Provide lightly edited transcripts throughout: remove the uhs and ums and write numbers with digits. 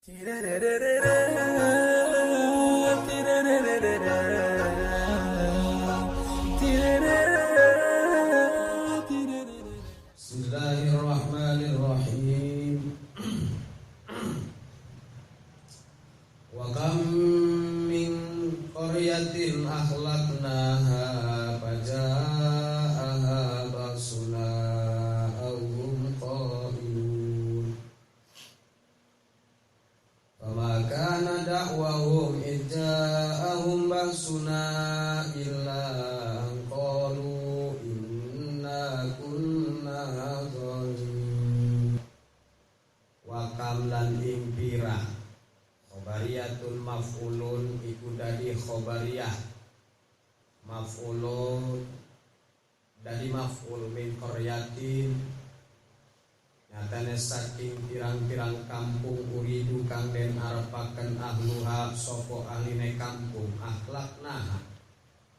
Bismillahirrahmanirrahim. Wa kam min qaryatin ahlaknaha faja'aha basuna awhum qailun fama kana da'wahum idja'ahum basuna illa an qalu inna kunna zalimin. Wa kam lan impira khobariyatul maf'ulun iku dadi khobariyah maf'ulun dadi maf'ul min qaryatin nyatane saking pirang-pirang kampung uridu kang den arepaken ahluha sapa ahline kampung akhlakna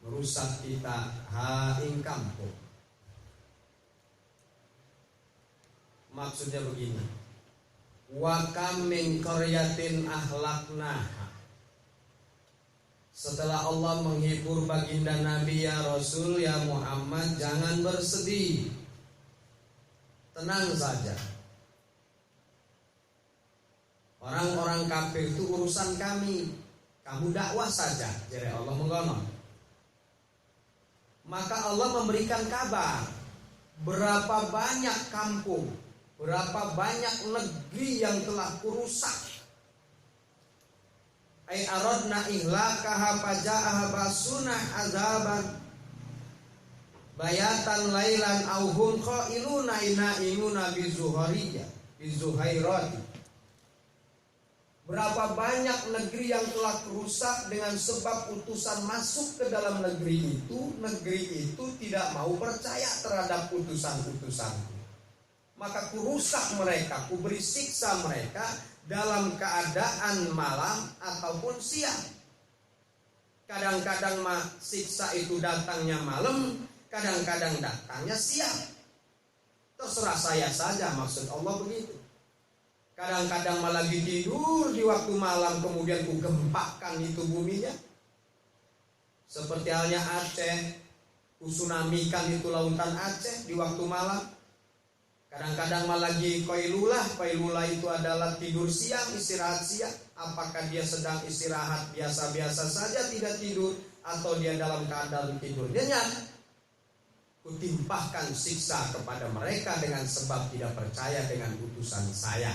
merusak kita ha ing kampung. Maksudnya begini, wa kam min qaryatin ahlaknaha. Setelah Allah menghibur baginda Nabi ya Rasul ya Muhammad, jangan bersedih, tenang saja. Orang-orang kafir itu urusan kami, kamu dakwah saja, jadi Allah menggono. Maka Allah memberikan kabar berapa banyak kampung, berapa banyak negeri yang telah kurusak. Ai aradna ihlakaha faja'aha basuna azaban bayatan lailan auhum qailuna inna bizuhairati. Berapa banyak negeri yang telah rusak dengan sebab utusan masuk ke dalam negeri itu tidak mau percaya terhadap utusan-utusanku. Maka kurusak mereka, kuberi siksa mereka dalam keadaan malam ataupun siang. Kadang-kadang siksa itu datangnya malam, kadang-kadang datangnya siang. Terserah saya saja, maksud Allah begitu. Kadang-kadang malah tidur di waktu malam, kemudian ku gempakan itu buminya. Seperti halnya Aceh, ku tsunamikan itu lautan Aceh di waktu malam. Kadang-kadang malah lagi qailulah itu adalah tidur siang, istirahat siang. Apakah dia sedang istirahat biasa-biasa saja tidak tidur, atau dia dalam keadaan tidur nyenyak? Kutimpahkan siksa kepada mereka dengan sebab tidak percaya dengan utusan saya,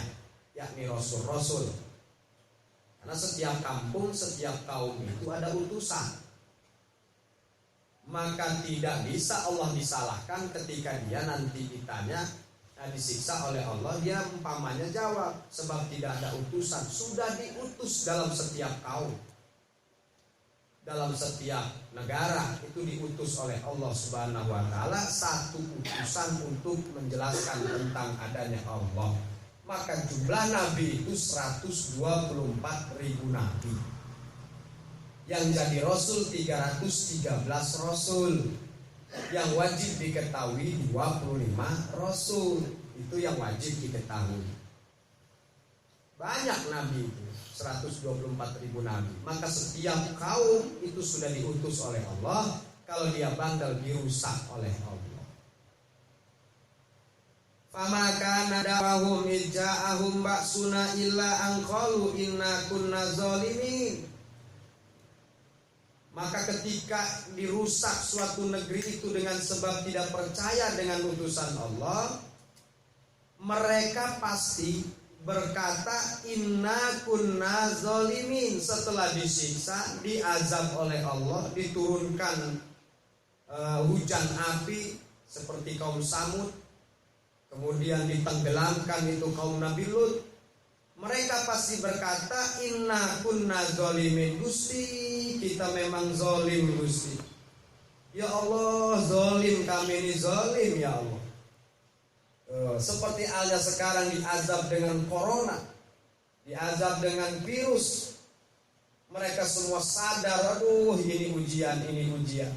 yakni Rasul-Rasul. Karena setiap kampung, setiap kaum itu ada utusan. Maka tidak bisa Allah disalahkan ketika dia nanti ditanya, disiksa oleh Allah, dia umpamanya jawab sebab tidak ada utusan. Sudah diutus dalam setiap kaum, dalam setiap negara itu diutus oleh Allah Subhanahu wa taala satu utusan untuk menjelaskan tentang adanya Allah. Maka jumlah nabi itu 124.000 nabi. Yang jadi rasul 313 rasul. Yang wajib diketahui 25 rasul. Itu yang wajib diketahui. Banyak nabi itu, 124.000 nabi. Maka setiap kaum itu sudah diutus oleh Allah. Kalau dia bandel dirusak oleh Allah. Fama kana da'wahum ija'ahum ba'suna illa an qalu inna kunna zalimin. Maka ketika dirusak suatu negeri itu dengan sebab tidak percaya dengan utusan Allah, mereka pasti berkata inna kunna zalimin. Setelah disiksa, diazab oleh Allah, diturunkan hujan api seperti kaum Samud, kemudian ditenggelamkan itu kaum Nabi Lut. Mereka pasti berkata inna kunna zalimin, Gusti kita memang zalim Gusti. Ya Allah, zalim kami ini, zalim ya Allah. Seperti halnya sekarang diazab dengan corona, diazab dengan virus. Mereka semua sadar, aduh ini ujian, ini ujian.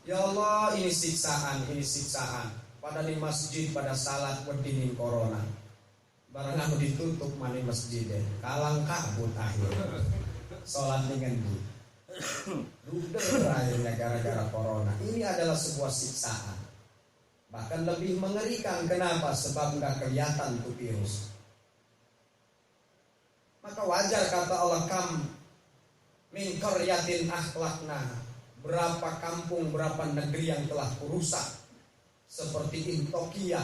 Ya Allah, ini siksaan, ini siksaan. Pada di masjid pada salat berdinin corona. barang anu ditutup mani masjid kalang kabut akhir sholat dengan duder akhirnya gara-gara corona. Ini adalah sebuah siksaan, bahkan lebih mengerikan. Kenapa? Sebab nggak kelihatan tuh virus. Maka wajar kata Allah, kam min qaryatin akhlaqna, berapa kampung, berapa negeri yang telah kurusak. Seperti Intokia,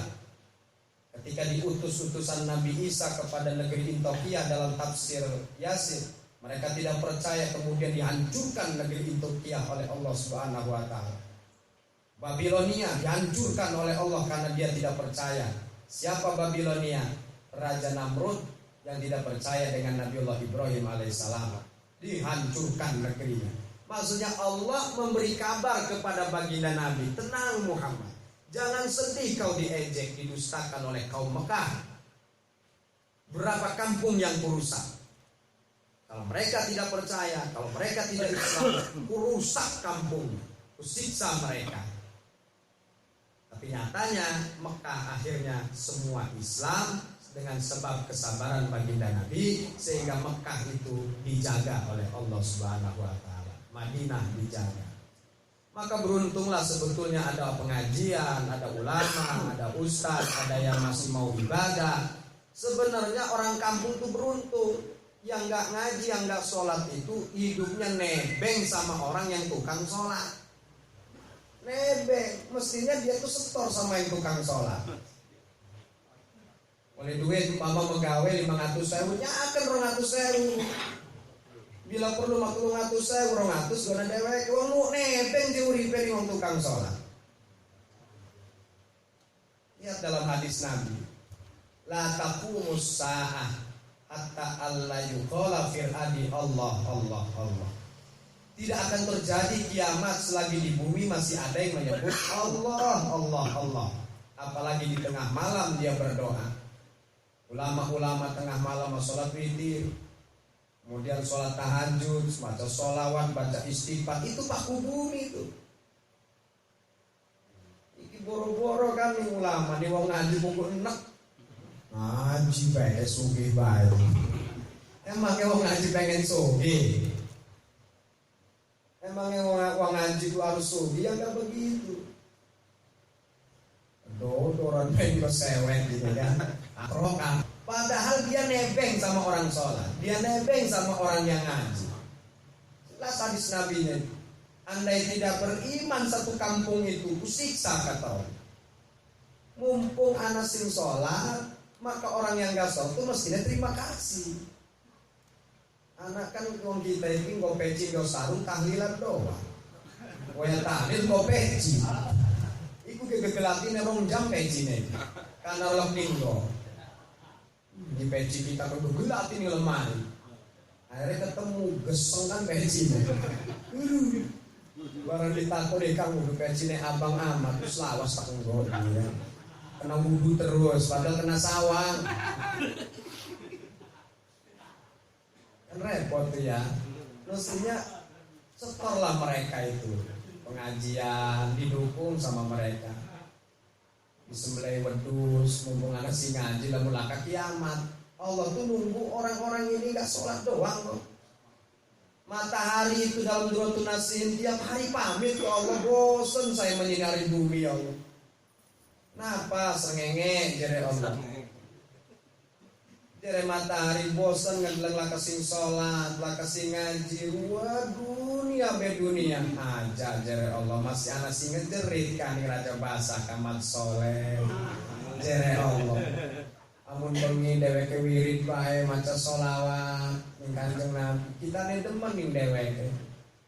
ketika diutus utusan Nabi Isa kepada negeri Intokia dalam tafsir Yasin, mereka tidak percaya, kemudian dihancurkan negeri Intokia oleh Allah Subhanahu wa taala. Babilonia dihancurkan oleh Allah karena dia tidak percaya. Siapa Babilonia? Raja Namrud yang tidak percaya dengan Nabiullah Ibrahim alaihissalam. Dihancurkan negerinya. Maksudnya Allah memberi kabar kepada baginda Nabi, tenang Muhammad, jangan sedih kau diejek, didustakan oleh kaum Mekah. Berapa kampung yang kurusak. Kalau mereka tidak percaya, kalau mereka tidak Islam, kurusak kampung, kusiksa mereka. Tapi nyatanya Mekah akhirnya semua Islam dengan sebab kesabaran baginda Nabi, sehingga Mekah itu dijaga oleh Allah Subhanahu wa taala. Madinah dijaga. Maka beruntunglah sebetulnya ada pengajian, ada ulama, ada ustadz, ada yang masih mau ibadah. Sebenarnya orang kampung itu beruntung. Yang gak ngaji, yang gak sholat itu hidupnya nebeng sama orang yang tukang sholat. Nebeng, mestinya dia tuh setor sama yang tukang sholat. Oleh duit, mama megawe 500.000, nyakan 200.000. Bila perlu 30.000, 200 gona dewek, wong nebeng diuripe ning wong tukang sholat. Lihat dalam hadis Nabi, la taqumus sa'ah hatta alla yuqala fil adi Allah Allah Allah. Tidak akan terjadi kiamat selagi di bumi masih ada yang menyebut Allah Allah Allah. Apalagi di tengah malam dia berdoa. Ulama-ulama tengah malam sholat witir, kemudian sholat tahajud, baca sholawat, baca istighfar, itu paku bumi itu. Iki boro-boro kami ulama nih wong ngaji buku enak. Ngaji bae sugih bae. Emangnya wong ngaji pengen sugih? Emangnya wong ngaji itu harus sugih? Ya enggak begitu. Dodoran pengen sewet gitu kan. Rokan. Padahal dia nebeng sama orang sholat, dia nebeng sama orang yang ngaji. Jelas hadis Nabi-nya. Andai tidak beriman satu kampung itu, kusiksa kata orang. Mumpung anak sing sholat, maka orang yang gak sholat itu mestinya terima kasih. Anak kan wong kita ini nggo peci nggo sarung tahlilan doang. Waya tahlil nggo peci. Iku gegelatin rong jam pecine. Karena lek ninggo. Di peci kita kudu gelatin lemari. Akhirnya ketemu geseng kan pecine. Barang ditakoni kang kudu pecine abang amat terus lawas tak nggo dia. Kena wudhu terus, padahal kena sawang. Kan repot tuh ya. Mestinya setorlah mereka itu. Pengajian didukung sama mereka. Disembelih wedus, mumpung anak si ngaji lamun laka kiamat. Allah tuh nunggu orang-orang ini gak sholat doang loh. Matahari itu dalam Duratun Nasin tiap hari pamit ke Allah, bosen saya menyinari bumi ya Allah. Napa sengenge jere Allah. Jere matahari bosan ngedeleng lakasing sholat, lakasing ngaji. Wah dunia be dunia aja jere Allah. Masih anak sing ngejerit kan raja basah kamat soleh. Jere Allah. Amun bengi dheweke wirid bae maca sholawat ning Kanjeng Nabi. Kita ne demen ning dheweke.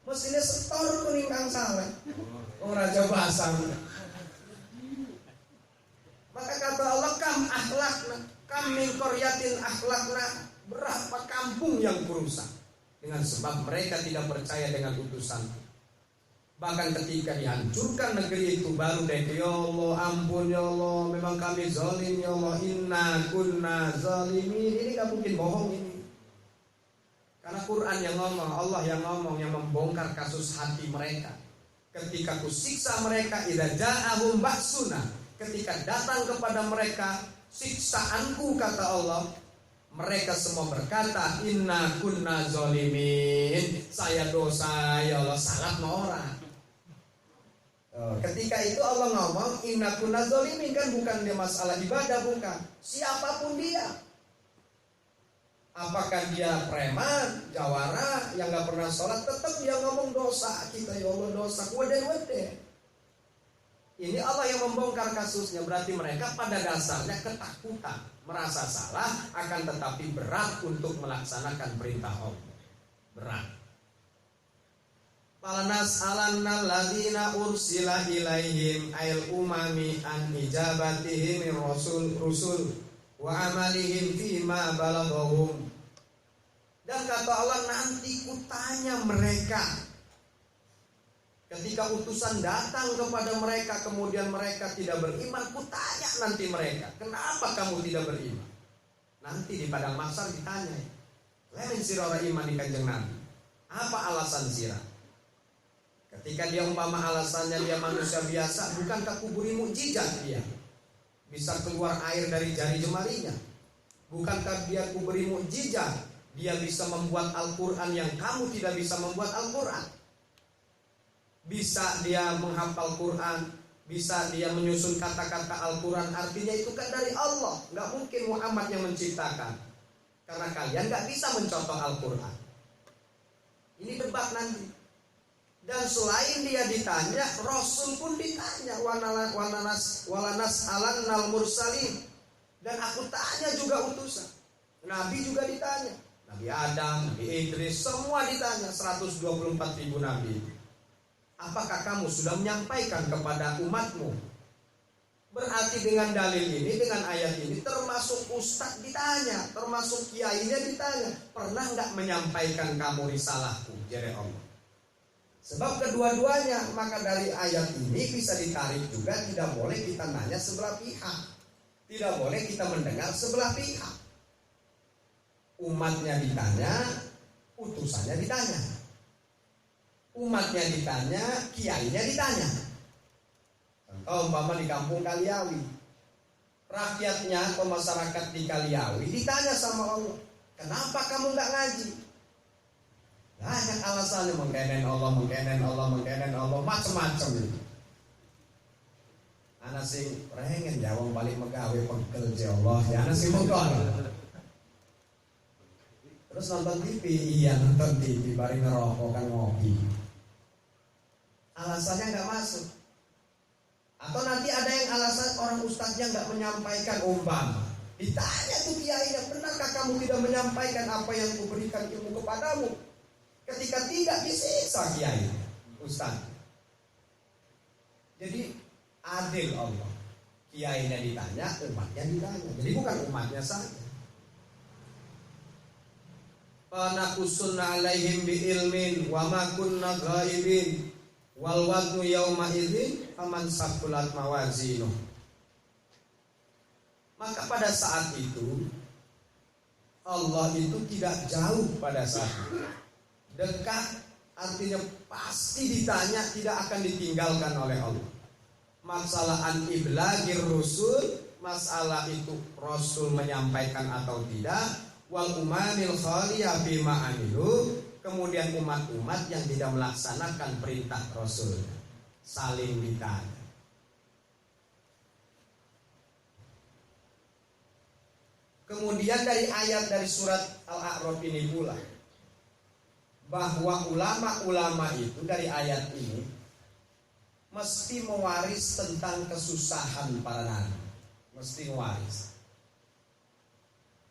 Mestine setor ku ning Kang Saleh. Wong raja basah. Maka kata Allah, kam akhlakna, kam min qaryatin akhlakna, berapa kampung yang kurusak dengan sebab mereka tidak percaya dengan utusan. Bahkan ketika dihancurkan negeri itu baru deh, ya Allah ampun ya Allah, memang kami zalim ya Allah, inna kunna zalimin. Ini gak mungkin bohong ini. Karena Quran yang ngomong, Allah yang ngomong, yang membongkar kasus hati mereka. Ketika kusiksa mereka, idza ja'ahum ba'suna, ketika datang kepada mereka siksaanku, kata Allah. Mereka semua berkata, inna kunna zolimin, saya dosa ya Allah, salah sama orang. Ketika itu Allah ngomong inna kunna zolimin, kan bukan dia masalah ibadah, bukan. Siapapun dia, apakah dia preman, jawara, yang gak pernah sholat, tetap dia ngomong dosa kita ya Allah, dosa wede. Ini Allah yang membongkar kasusnya. Berarti mereka pada dasarnya ketakutan, merasa salah, akan tetapi berat untuk melaksanakan perintah Allah. Berat. Falanas'alanna alladziina ursila ilaihim ail umami an ijabatihim rusul wa amalihim fima balaghahum. Dan kata Allah, nanti kutanya mereka ketika utusan datang kepada mereka, kemudian mereka tidak beriman, kutanya nanti mereka, kenapa kamu tidak beriman? Nanti di padang mahsyar ditanya, lemin sirora iman di kanjeng Nabi, apa alasan sirah? Ketika dia umpama alasannya dia manusia biasa, bukankah kuburi mukjizat dia? Bisa keluar air dari jari jemarinya. Bukankah dia kuburi mukjizat? Dia bisa membuat Al-Quran yang kamu tidak bisa membuat Al-Quran. Bisa dia menghafal Quran, bisa dia menyusun kata-kata Al-Quran, artinya itu kan dari Allah. Gak mungkin Muhammad yang menciptakan, karena kalian gak bisa mencontoh Al-Quran. Ini debat nanti. Dan selain dia ditanya, Rasul pun ditanya, walanas alannal mursalin. Dan aku tanya juga utusan, Nabi juga ditanya, Nabi Adam, Nabi Idris, semua ditanya, 124.000 Nabi. Apakah kamu sudah menyampaikan kepada umatmu? Berarti dengan dalil ini, dengan ayat ini, termasuk ustadz ditanya, termasuk kiainya ditanya, pernah nggak menyampaikan kamu risalahku, jere Allah? Sebab kedua-duanya, maka dari ayat ini bisa ditarik juga, tidak boleh kita nanya sebelah pihak, tidak boleh kita mendengar sebelah pihak. Umatnya ditanya, utusannya ditanya. Umatnya ditanya, kiainya ditanya. Contoh umpama di kampung Kaliawi, rakyatnya atau masyarakat di Kaliawi ditanya sama Allah, kenapa kamu gak ngaji? Banyak alasannya, mengkenen Allah, macam-macam itu. Anak sing pengen jawab balik megawe pegel ya Allah, ya anak sing mogol. Terus nonton TV, iya nonton TV, bari ngerokok kan ngopi. Alasannya nggak masuk. Atau nanti ada yang alasan orang ustadznya nggak menyampaikan umpama. Ditanya tuh kiainya, benarkah kamu tidak menyampaikan apa yang kuberikan ilmu kepadamu? Ketika tidak, disiksa kiai, ustadz. Jadi adil Allah. Kiainya ditanya, umatnya ditanya. Jadi bukan umatnya saja. Fanakusunna alaihim bi ilmin wa ma kunna ghaibin wal waznu yauma idzin faman saqulat mawazinu. Maka pada saat itu Allah itu tidak jauh pada saat itu. Dekat, artinya pasti ditanya, tidak akan ditinggalkan oleh Allah. Masalah an iblagir rusul, masalah itu Rasul menyampaikan atau tidak, wal umanil khaliyah bima amilu, kemudian umat-umat yang tidak melaksanakan perintah Rasul, saling ditanya. Kemudian dari ayat dari surat Al-A'raf ini pula, bahwa ulama-ulama itu dari ayat ini mesti mewaris tentang kesusahan para nabi, mesti mewaris.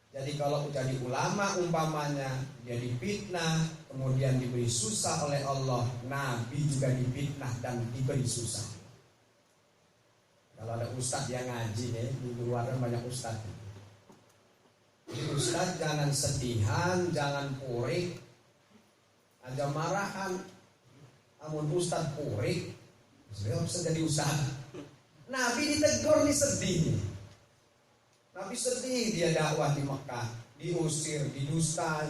Jadi kalau jadi ulama umpamanya dia difitnah, kemudian diberi susah oleh Allah, nabi juga difitnah dan diberi susah. Kalau ada ustadz yang ngaji nih, di luar banyak ustadz. Jadi ustadz jangan sedihan, jangan purik, aja marahan. Amun ustadz purik, beliau bisa jadi ustadz. Nabi ditegur nih sedih. Nabi sedih, dia dakwah di Mekah, diusir, didustai,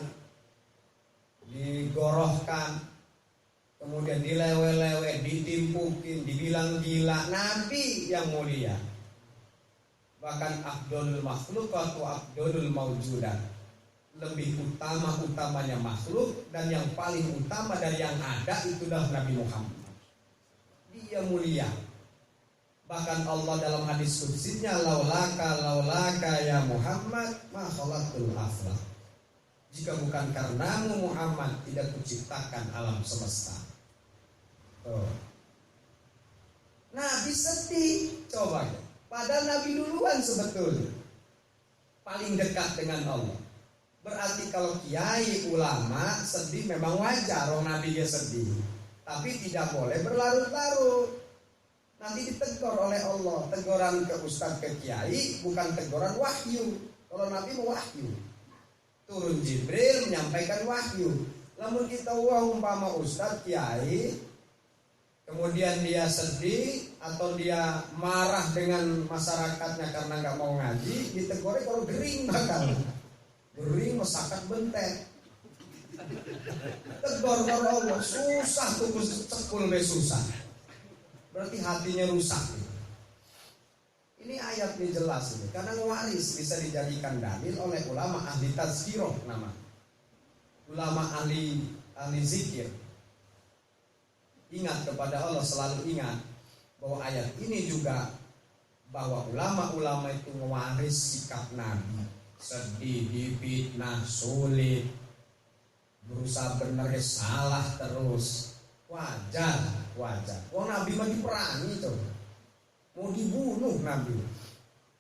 digorohkan, kemudian dilewe-lewe, ditimpukin, dibilang gila. Nabi yang mulia Bahkan afdolul makhluqat wa afdolul mawjudat, lebih utama-utamanya makhluk dan yang paling utama dari yang ada itulah Nabi Muhammad. Dia mulia. Bahkan Allah dalam hadis qudsinya, laulaka ya Muhammad ma khalaqtul aflaq. Jika bukan karenamu Muhammad, tidak kuciptakan alam semesta. Nabi sedih, coba. Padahal Nabi duluan sebetulnya paling dekat dengan Allah. Berarti kalau kiai ulama sedih memang wajar, orang Nabi dia sedih. Tapi tidak boleh berlarut-larut. Nanti ditegur oleh Allah. Teguran ke ustaz ke kiai bukan teguran wahyu. Kalau Nabi mau wahyu, turun Jibril menyampaikan wahyu. Namun kita umpama ustaz kiai, kemudian dia sedih atau dia marah dengan masyarakatnya karena nggak mau ngaji, ditegurnya kalau gering bakal gering masakan bentek. Tegur Allah susah tuh cekul susah. Berarti hatinya rusak. Ini ayat ini jelas ini. Karena waris bisa dijadikan dalil oleh ulama ahli tazkirah nama. Ulama ahli zikir. Ingat kepada Allah, selalu ingat bahwa ayat ini juga bahwa ulama-ulama itu mewaris sikap Nabi. Sedih, difitnah, sulit, berusaha benar salah terus. Wajar. Wong Nabi mah diperangi tuh, mau dibunuh Nabi.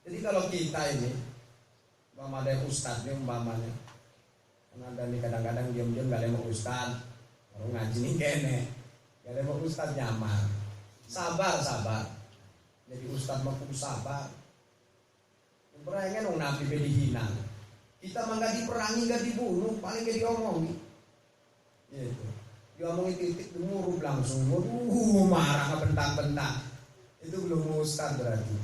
Jadi kalau kita ini, umpama ada ustadznya umpamanya, karena ada nih kadang-kadang diam-diam gak ada mau ustadz, orang ngaji nih kene, gak ada mau ustadz nyamar, sabar. Jadi ustadz mah kudu sabar. Berangan orang Nabi dihina, kita mah gak diperangi, gak dibunuh, paling gak diomongi, gitu. Diomongin titik demurub langsung, marah ngebentang-bentang. Itu belum ustad berarti.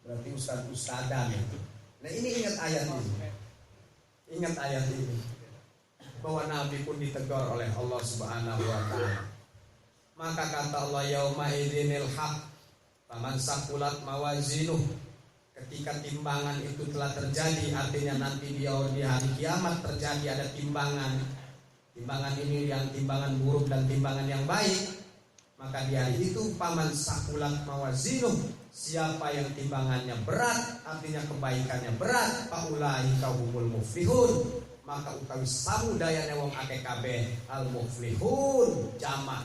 Berarti ustad-ustadan itu. Nah ini ingat ayat ini. Ingat ayat ini. Bahwa Nabi pun ditegur oleh Allah Subhanahu wa ta'ala. Maka kata Allah, yauma idzinil haq faman saqulat mawazinuh. Ketika timbangan itu telah terjadi, artinya nanti di hari kiamat terjadi ada timbangan. Timbangan ini yang timbangan buruk dan timbangan yang baik. Maka di hari itu paman sakulat mawazinuh, siapa yang timbangannya berat, artinya kebaikannya berat, paulai kahumul muflihun, maka utawi samudayane wong akeh kabeh al muflihun jamak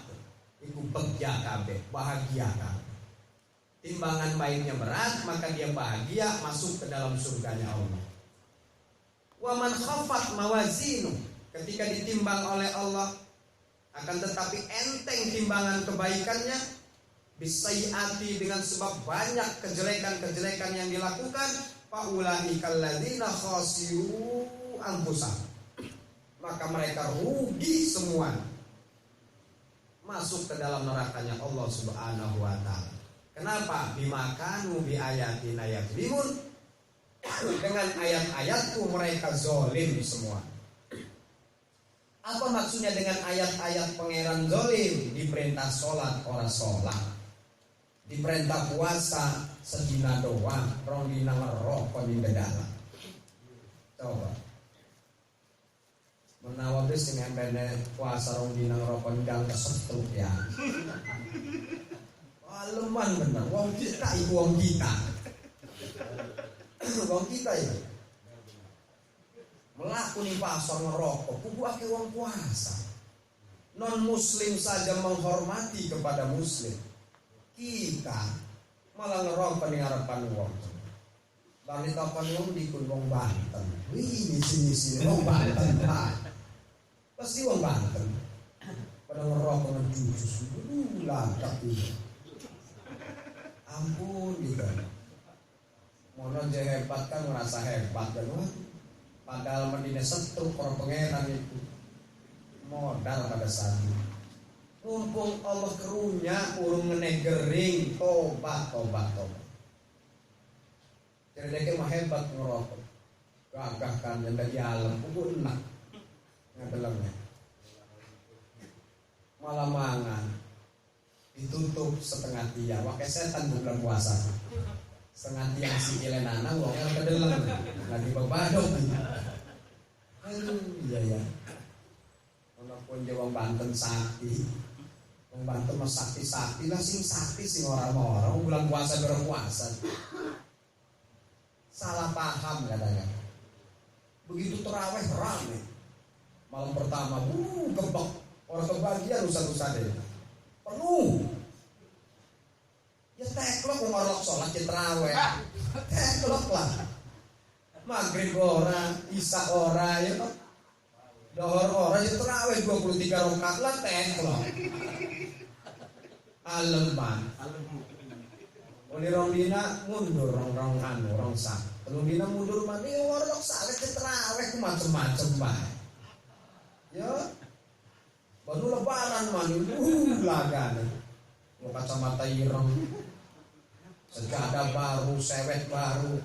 iku begja kabeh, bahagia kabeh. Timbangan baiknya berat, maka dia bahagia masuk ke dalam surganya Allah. Wa man khafat mawazinuh, ketika ditimbang oleh Allah, akan tetapi enteng timbangan kebaikannya, bisaiati dengan sebab banyak kejelekan-kejelekan yang dilakukan, faulaikal ladzina khasiru anfusahum, maka mereka rugi semua, masuk ke dalam nerakanya Allah Subhanahu wa ta'ala. Kenapa? Bimakanu bi ayatina yazlimun, dengan ayat-ayatku mereka zalim semua. Apa maksudnya dengan ayat-ayat pangeran zolim? Diperintah sholat orang sholat, diperintah puasa sedina doang, rong dina ngerokok di bedala. Coba menawa bis ini embene puasa rong dina ngerokok di dalam kesetuk ya. Leman bener, wong kita ibu wong kita. Wong kita ini melakoni pasar ngerokok, kudu ake wong puasa. Non muslim saja menghormati kepada muslim, kita malah ngerokok di ngarepan wong. Balik kapan wong dikun wong Banten. Wih sini wong Banten lah. Pasti wong Banten. Pada ngerokok ngejujus, lantak ini. Ampun gitu. Mono je hebat kan merasa hebat dan padahal mendinya setruk orang pangeran itu modal pada saat itu. Mumpung Allah kerunya urung ngenegering tobat. Jadi mah hebat ngerokok. Gagah kan yang dari alam pun enak ngadelemnya. Malah mangan. ditutup setengah tiang, pakai setan bulan puasa. Setengah tiang si kile nanang, ngomel ke dalam, lagi berbadok. Aduh, iya ya. Walaupun Jawa Banten sakti, Wong Banten mas sakti lah sing sakti sing orang-orang bulan puasa berpuasa. Salah paham katanya. Begitu terawih ramai. Malam pertama, gebek. Orang kebagian lusa-lusa deh. Penuh. Ya teklok ngorok sholat terawih. Teklok lah. Maghrib ora, isya ora, ya toh. Dohor ora ya terawih 23 rakaat lah teklok. Aleman. Oleh rong dina mundur rong sak. Telung dina mundur mandi ngorok saleh terawih macem-macem bae. Ya. Baru lebaran mani lagan. Mau kacamata ireng. Sejadah baru, sewet baru.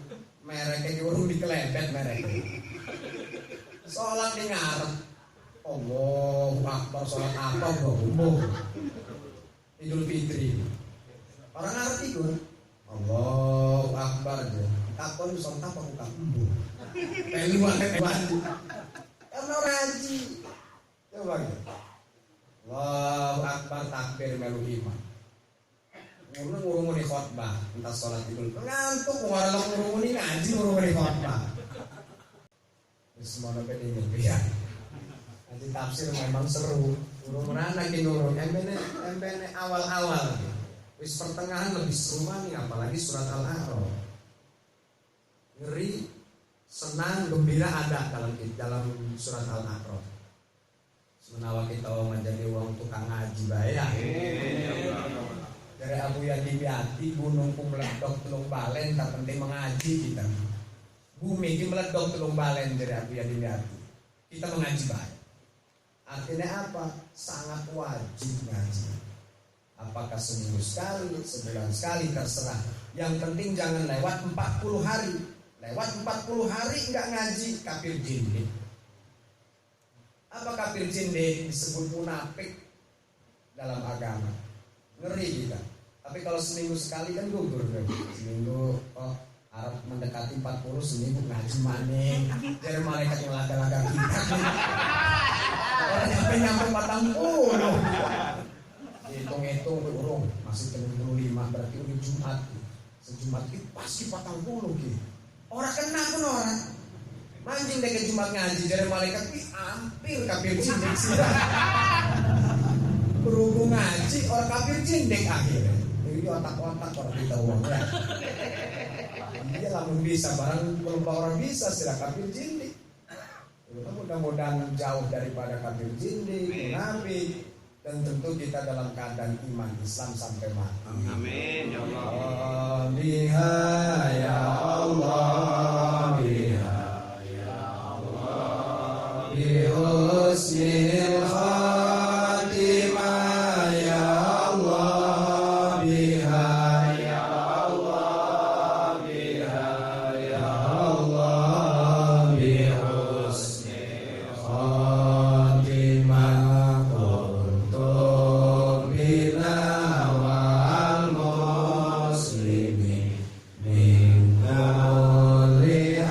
Mereknya urung dikelebet mereknya. Sholat di ngarep. Allahu Akbar, sholat apa bro? Idul Fitri. Orang ngerti gue. Allahu Akbar aja. Takon sholat apa bukan embu. Peluan. Karena raji. Coba gitu. Allahu Akbar takbir melu imam. Ngurung-ngurung khotbah, entah sholat idul. Ngantuk ngarep ngurung ngaji ngurung khotbah. Wis mono pede ya. Nanti tafsir memang seru. Ngurung anak ki ngurung embene awal-awal. Wis pertengahan lebih seru nih apalagi surat Al-A'raf. Ngeri, senang, gembira ada dalam surat Al-A'raf. Menawa kita menjadi uang tukang ngaji bayar. Dari Abu Yadim Yati gunung ku meledok telung balen tak penting mengaji kita. Bumi ini meledok telung balen dari Abu Yadim Yati. Kita mengaji bayar. Artinya apa? Sangat wajib ngaji. Apakah seminggu sekali, sebulan sekali terserah. Yang penting jangan lewat 40 hari. Lewat 40 hari enggak ngaji kafir jindik. Apa kafir jindik disebut munafik dalam agama? Ngeri kita. Tapi kalau seminggu sekali kan gugur kan. Seminggu Arab mendekati 40 seminggu ngaji maning. Jadi malaikat yang laga-laga kita. Orang nyampe 40. Hitung-hitung urung masih 75 berarti udah Jumat. Sejumat itu pasti 40 gitu. Orang kena pun orang. Manjing dek Jumat ngaji dari malaikat hampir kafir jindik sih. Berhubung ngaji orang kafir jindik akhirnya. Jadi otak-otak orang kita uang ya. Iya lamun bisa barang belum orang bisa sila kafir jindik. Mudah-mudahan jauh daripada kafir jindik, munafik, dan tentu kita dalam keadaan iman Islam sampai mati. Amin ya Allah. Biha ya Allah, biha ya Allah, bi husnil khatimah ya Allah, biha ya Allah, biha ya Allah, bi husnil khatimah. Min kulli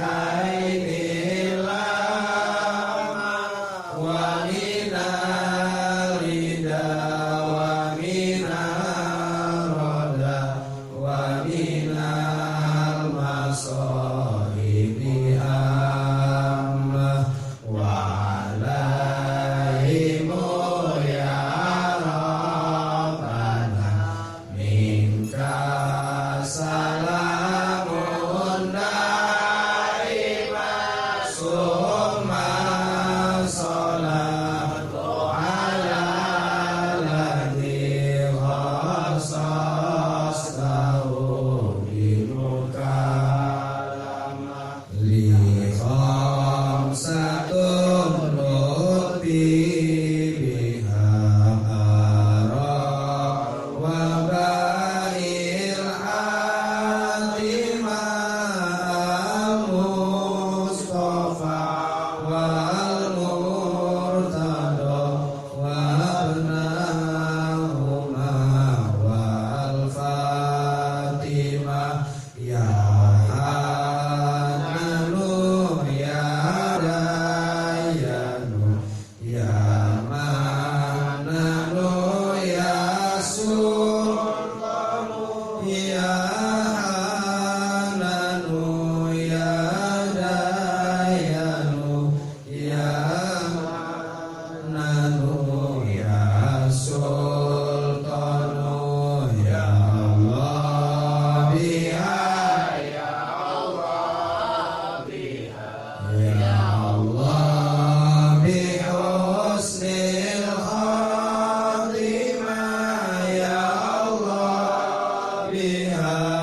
Tuhan.